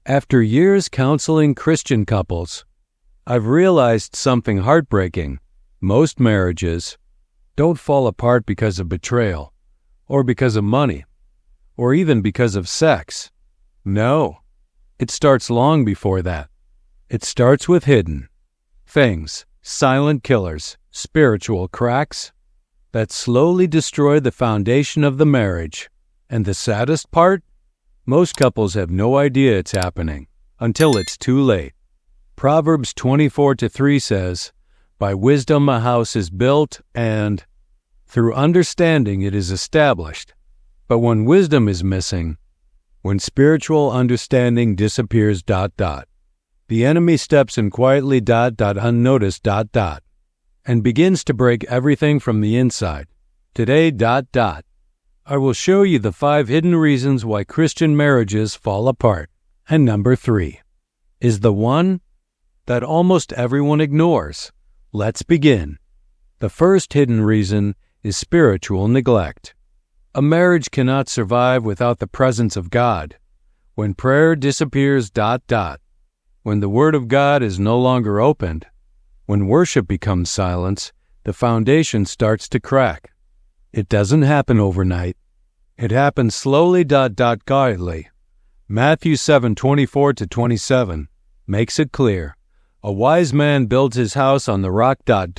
After years counseling Christian couples, I've realized something heartbreaking. Most marriages don't fall apart because of betrayal, or because of money, or even because of sex. No, it starts long before that. It starts with hidden things, silent killers, spiritual cracks that slowly destroy the foundation of the marriage. And the saddest part? Most couples have no idea it's happening until it's too late. Proverbs 24:3 says, "By wisdom a house is built, and through understanding it is established." But when wisdom is missing, when spiritual understanding disappears, the enemy steps in quietly, unnoticed, and begins to break everything from the inside. Today, I will show you the 5 hidden reasons why Christian marriages fall apart. And number 3 is the one that almost everyone ignores. Let's begin. The first hidden reason is spiritual neglect. A marriage cannot survive without the presence of God. When prayer disappears, when the Word of God is no longer opened, when worship becomes silence, the foundation starts to crack. It doesn't happen overnight. It happens slowly, quietly. Matthew 7:24-27 makes it clear. A wise man builds his house on the rock, but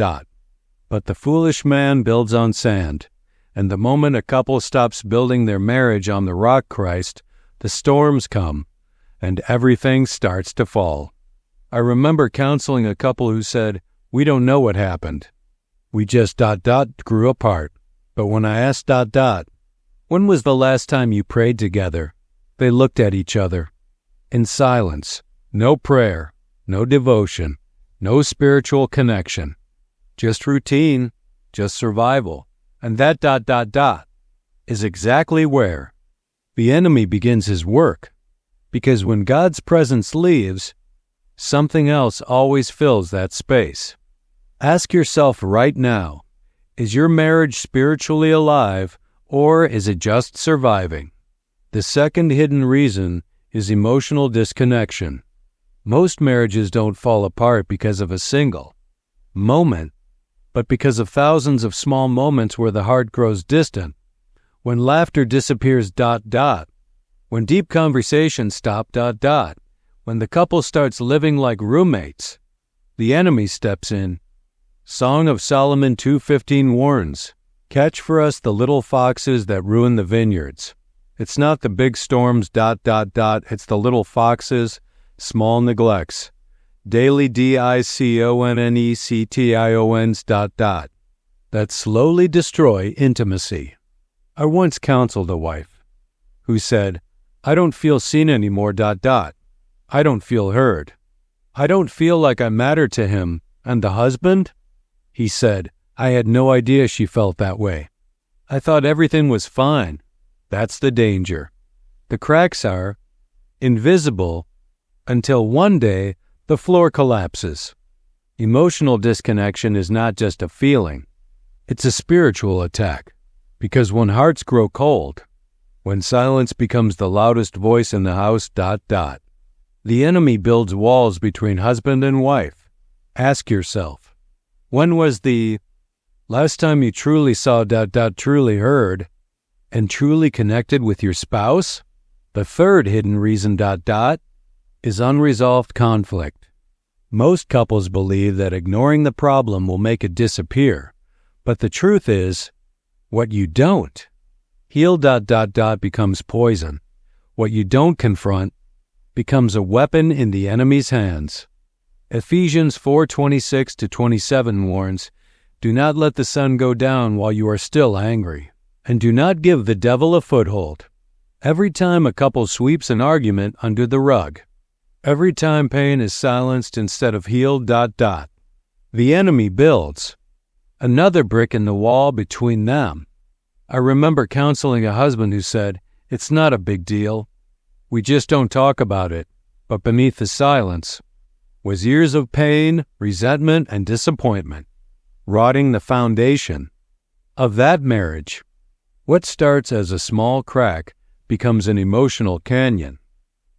the foolish man builds on sand. And the moment a couple stops building their marriage on the rock, Christ, the storms come, and everything starts to fall. I remember counseling a couple who said, "We don't know what happened. We just grew apart." But when I asked "When was the last time you prayed together?" they looked at each other in silence. No prayer, no devotion, no spiritual connection. Just routine, just survival. And that is exactly where the enemy begins his work. Because when God's presence leaves, something else always fills that space. Ask yourself right now, is your marriage spiritually alive, or is it just surviving? The second hidden reason is emotional disconnection. Most marriages don't fall apart because of a single moment, but because of thousands of small moments where the heart grows distant, when laughter disappears, when deep conversations stop, when the couple starts living like roommates, the enemy steps in. Song of Solomon 2:15 warns, "Catch for us the little foxes that ruin the vineyards." It's not the big storms, it's the little foxes, small neglects. Daily disconnection, that slowly destroy intimacy. I once counseled a wife who said, "I don't feel seen anymore, I don't feel heard. I don't feel like I matter to him." And the husband? He said, "I had no idea she felt that way. I thought everything was fine." That's the danger. The cracks are invisible until one day the floor collapses. Emotional disconnection is not just a feeling. It's a spiritual attack. Because when hearts grow cold, when silence becomes the loudest voice in the house, the enemy builds walls between husband and wife. Ask yourself, when was the last time you truly saw, truly heard, and truly connected with your spouse? The third hidden reason, is unresolved conflict. Most couples believe that ignoring the problem will make it disappear. But the truth is, what you don't heal, becomes poison. What you don't confront becomes a weapon in the enemy's hands. Ephesians 4:26-27 warns, "Do not let the sun go down while you are still angry, and do not give the devil a foothold." Every time a couple sweeps an argument under the rug, every time pain is silenced instead of healed, the enemy builds another brick in the wall between them. I remember counseling a husband who said, "It's not a big deal. We just don't talk about it." But beneath the silence was years of pain, resentment, and disappointment, rotting the foundation of that marriage. What starts as a small crack becomes an emotional canyon.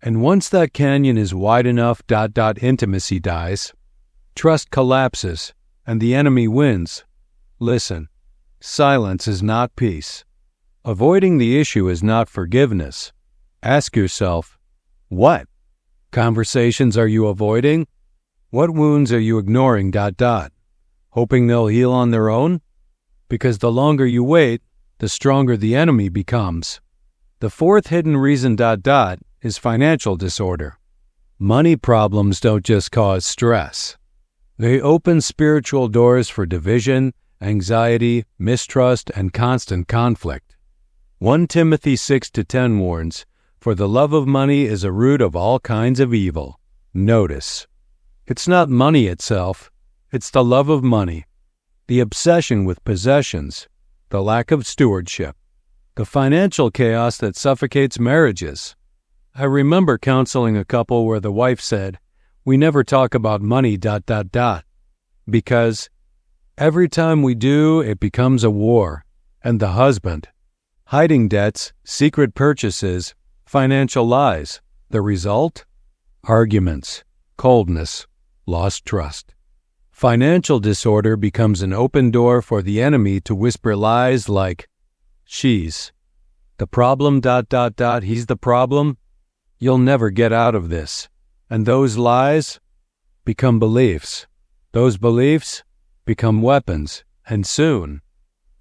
And once that canyon is wide enough, intimacy dies, trust collapses, and the enemy wins. Listen, silence is not peace. Avoiding the issue is not forgiveness. Ask yourself, what conversations are you avoiding? What wounds are you ignoring, hoping they'll heal on their own? Because the longer you wait, the stronger the enemy becomes. The fourth hidden reason, is financial disorder. Money problems don't just cause stress. They open spiritual doors for division, anxiety, mistrust, and constant conflict. 1 Timothy 6-10 warns, "For the love of money is a root of all kinds of evil." Notice, it's not money itself, it's the love of money, the obsession with possessions, the lack of stewardship, the financial chaos that suffocates marriages. I remember counseling a couple where the wife said, "We never talk about money, because every time we do, it becomes a war." And the husband, hiding debts, secret purchases, financial lies. The result? Arguments, coldness, lost trust. Financial disorder becomes an open door for the enemy to whisper lies like, "She's the problem, he's the problem. You'll never get out of this." And those lies become beliefs. Those beliefs become weapons, and soon,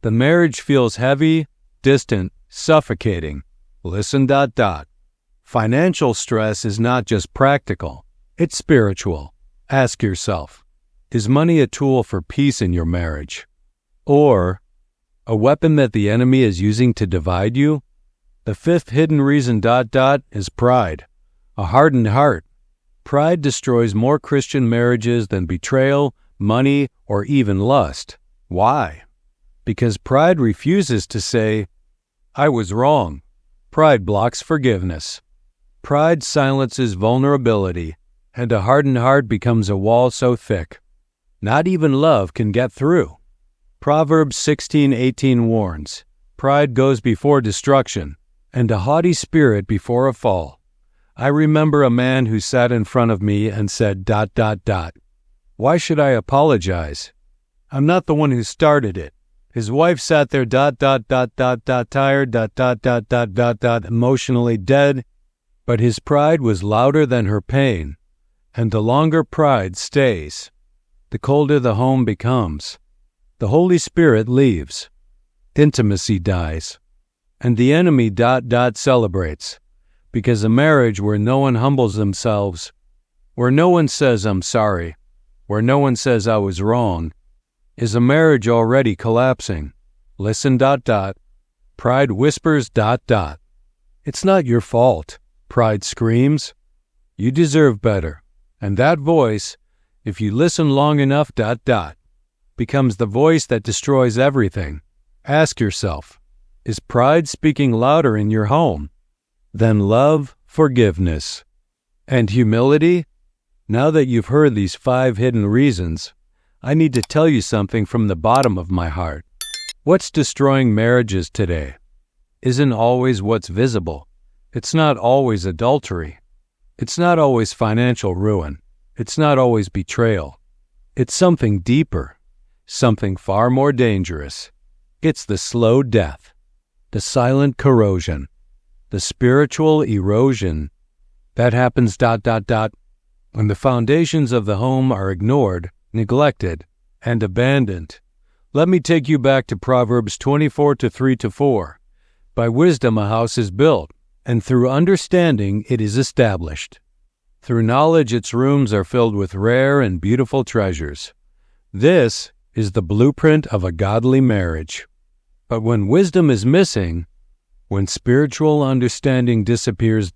the marriage feels heavy, distant, suffocating. Listen, Financial stress is not just practical, it's spiritual. Ask yourself, is money a tool for peace in your marriage? Or a weapon that the enemy is using to divide you? The fifth hidden reason, is pride. A hardened heart. Pride destroys more Christian marriages than betrayal, money, or even lust. Why? Because pride refuses to say, "I was wrong." Pride blocks forgiveness. Pride silences vulnerability, and a hardened heart becomes a wall so thick, not even love can get through. Proverbs 16:18 warns, "Pride goes before destruction, and a haughty spirit before a fall." I remember a man who sat in front of me and said, "Why should I apologize? I'm not the one who started it." His wife sat there, tired, emotionally dead, but his pride was louder than her pain, and the longer pride stays, the colder the home becomes. The Holy Spirit leaves, intimacy dies, and the enemy celebrates, because a marriage where no one humbles themselves, where no one says "I'm sorry," where no one says "I was wrong," is a marriage already collapsing. Listen, pride whispers, "It's not your fault." Pride screams, "You deserve better." And that voice, if you listen long enough, becomes the voice that destroys everything. Ask yourself, is pride speaking louder in your home than love, forgiveness, and humility? Now that you've heard these 5 hidden reasons, I need to tell you something from the bottom of my heart. What's destroying marriages today isn't always what's visible. It's not always adultery. It's not always financial ruin. It's not always betrayal. It's something deeper, something far more dangerous. It's the slow death, the silent corrosion, the spiritual erosion that happens when the foundations of the home are ignored, neglected, and abandoned. Let me take you back to Proverbs 24:3-4. By wisdom a house is built, and through understanding it is established. Through knowledge its rooms are filled with rare and beautiful treasures. This is the blueprint of a godly marriage. But when wisdom is missing, when spiritual understanding disappears,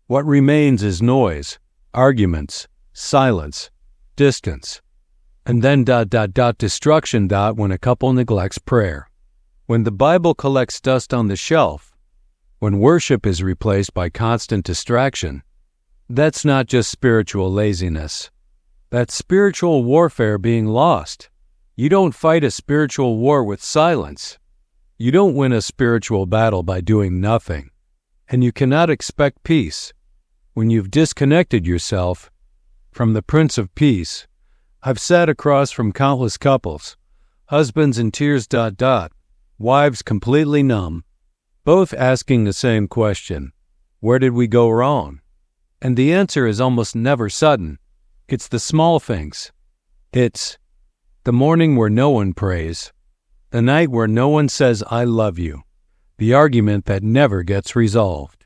what remains is noise, arguments, silence, distance, and then destruction when a couple neglects prayer. When the Bible collects dust on the shelf, when worship is replaced by constant distraction, that's not just spiritual laziness. That's spiritual warfare being lost. You don't fight a spiritual war with silence. You don't win a spiritual battle by doing nothing. And you cannot expect peace when you've disconnected yourself from the Prince of Peace. I've sat across from countless couples, husbands in tears, wives completely numb, both asking the same question: where did we go wrong? And the answer is almost never sudden. It's the small things. It's the morning where no one prays, the night where no one says I love you, the argument that never gets resolved,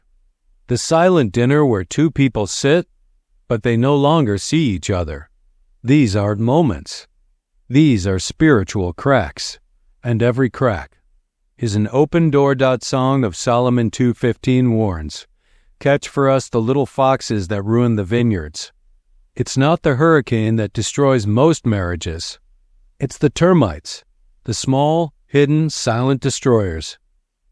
the silent dinner where two people sit, but they no longer see each other. These aren't moments. These are spiritual cracks, and every crack is an open door. Song of Solomon 2:15 warns, catch for us the little foxes that ruin the vineyards. It's not the hurricane that destroys most marriages. It's the termites, the small, hidden, silent destroyers.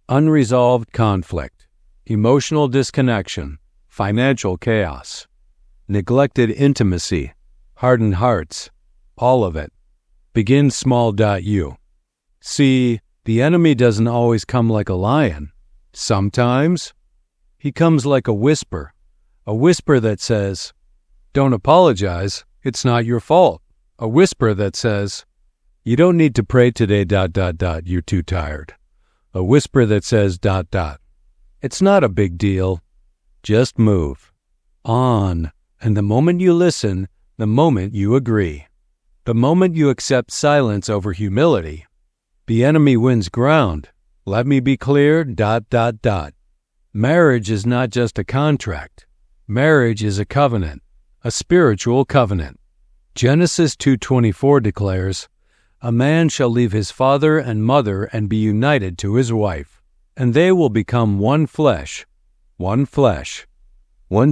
Unresolved conflict, emotional disconnection, financial chaos, neglected intimacy, hardened hearts, all of it. Begin small. You see, the enemy doesn't always come like a lion. Sometimes he comes like a whisper that says, don't apologize, it's not your fault. A whisper that says, you don't need to pray today, you're too tired. A whisper that says, it's not a big deal, just move on. And the moment you listen, the moment you agree, the moment you accept silence over humility, the enemy wins ground. Let me be clear, Marriage is not just a contract. Marriage is a covenant, a spiritual covenant. Genesis 2:24 declares, a man shall leave his father and mother and be united to his wife, and they will become one flesh, one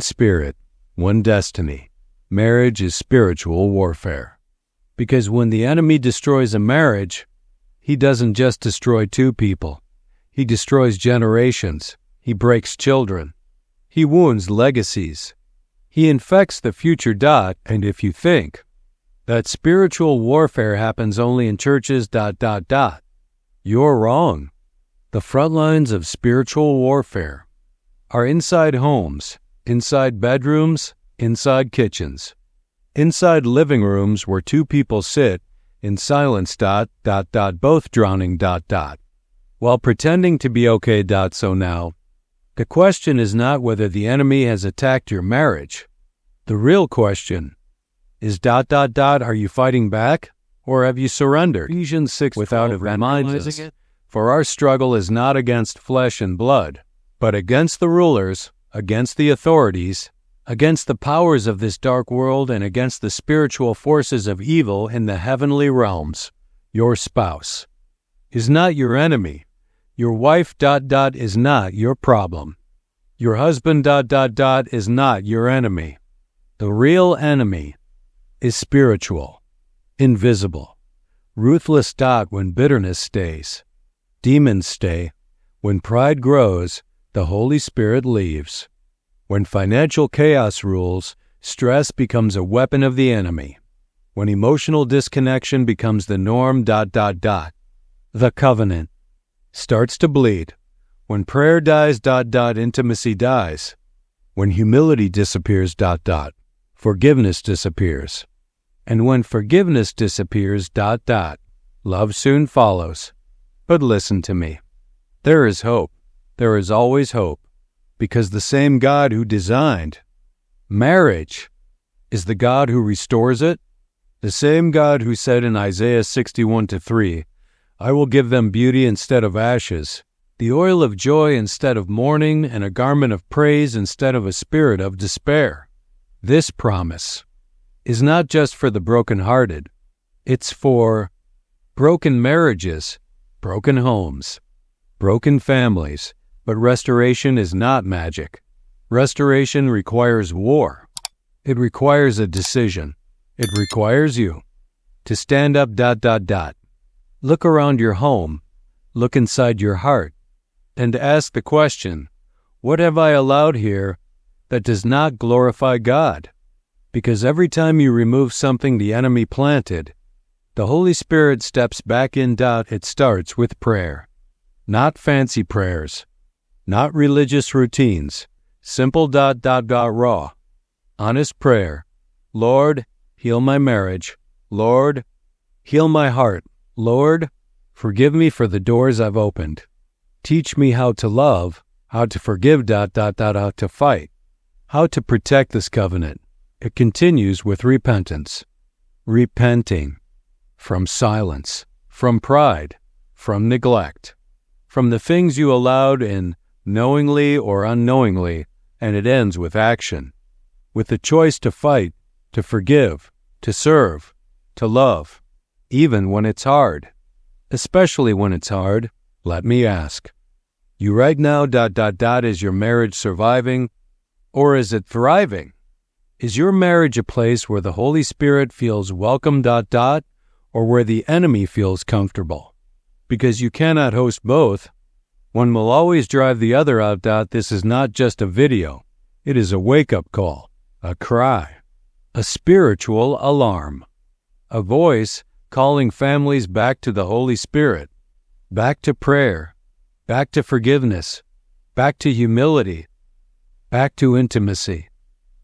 spirit, one destiny. Marriage is spiritual warfare. Because when the enemy destroys a marriage, he doesn't just destroy two people. He destroys generations. He breaks children. He wounds legacies. He infects the future. And if you think that spiritual warfare happens only in churches, you're wrong. The front lines of spiritual warfare are inside homes, inside bedrooms, inside kitchens, inside living rooms where two people sit in silence, both drowning, while pretending to be okay. So now, the question is not whether the enemy has attacked your marriage. The real question is, are you fighting back, or have you surrendered? Ephesians 6 without it reminds us, for our struggle is not against flesh and blood, but against the rulers, against the authorities, against the powers of this dark world, and against the spiritual forces of evil in the heavenly realms. Your spouse is not your enemy. Your wife, is not your problem. Your husband, is not your enemy. The real enemy is spiritual, invisible, ruthless. When bitterness stays, demons stay. When pride grows, the Holy Spirit leaves. When financial chaos rules, stress becomes a weapon of the enemy. When emotional disconnection becomes the norm, the covenant starts to bleed. When prayer dies, intimacy dies. When humility disappears, forgiveness disappears. And when forgiveness disappears, love soon follows. But listen to me. There is hope. There is always hope. Because the same God who designed marriage is the God who restores it. The same God who said in Isaiah 61:3, I will give them beauty instead of ashes, the oil of joy instead of mourning, and a garment of praise instead of a spirit of despair. This promise is not just for the brokenhearted. It's for broken marriages, broken homes, broken families. But restoration is not magic. Restoration requires war. It requires a decision. It requires you to stand up, Look around your home, look inside your heart, and ask the question, what have I allowed here that does not glorify God? Because every time you remove something the enemy planted, the Holy Spirit steps back in. It starts with prayer. Not fancy prayers, not religious routines. Simple ... raw. Honest prayer. Lord, heal my marriage. Lord, heal my heart. Lord, forgive me for the doors I've opened. Teach me how to love, how to forgive ... how to fight, how to protect this covenant. It continues with repentance. Repenting from silence, from pride, from neglect, from the things you allowed in knowingly or unknowingly, and it ends with action, with the choice to fight, to forgive, to serve, to love, even when it's hard. Especially when it's hard, let me ask. You right now ... is your marriage surviving, or is it thriving? Is your marriage a place where the Holy Spirit feels welcome ... or where the enemy feels comfortable? Because you cannot host both. One will always drive the other out. This is not just a video. It is a wake-up call, a cry, a spiritual alarm, a voice calling families back to the Holy Spirit, back to prayer, back to forgiveness, back to humility, back to intimacy,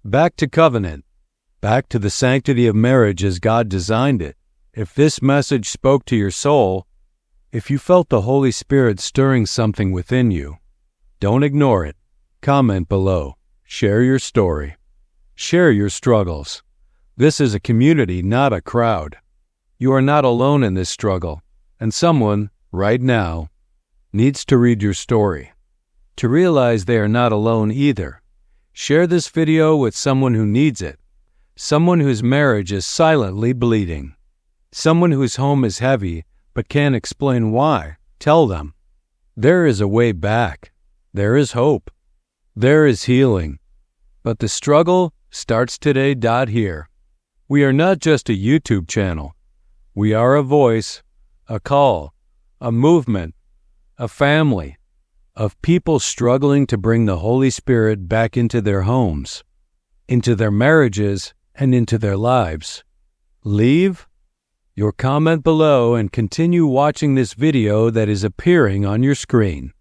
back to covenant, back to the sanctity of marriage as God designed it. If this message spoke to your soul, if you felt the Holy Spirit stirring something within you, don't ignore it. Comment below. Share your story. Share your struggles. This is a community, not a crowd. You are not alone in this struggle, and someone, right now, needs to read your story, to realize they are not alone either. Share this video with someone who needs it, someone whose marriage is silently bleeding, someone whose home is heavy but can't explain why. Tell them, there is a way back. There is hope. There is healing. But the struggle starts today. Here. We are not just a YouTube channel. We are a voice, a call, a movement, a family of people struggling to bring the Holy Spirit back into their homes, into their marriages, and into their lives. Leave your comment below and continue watching this video that is appearing on your screen.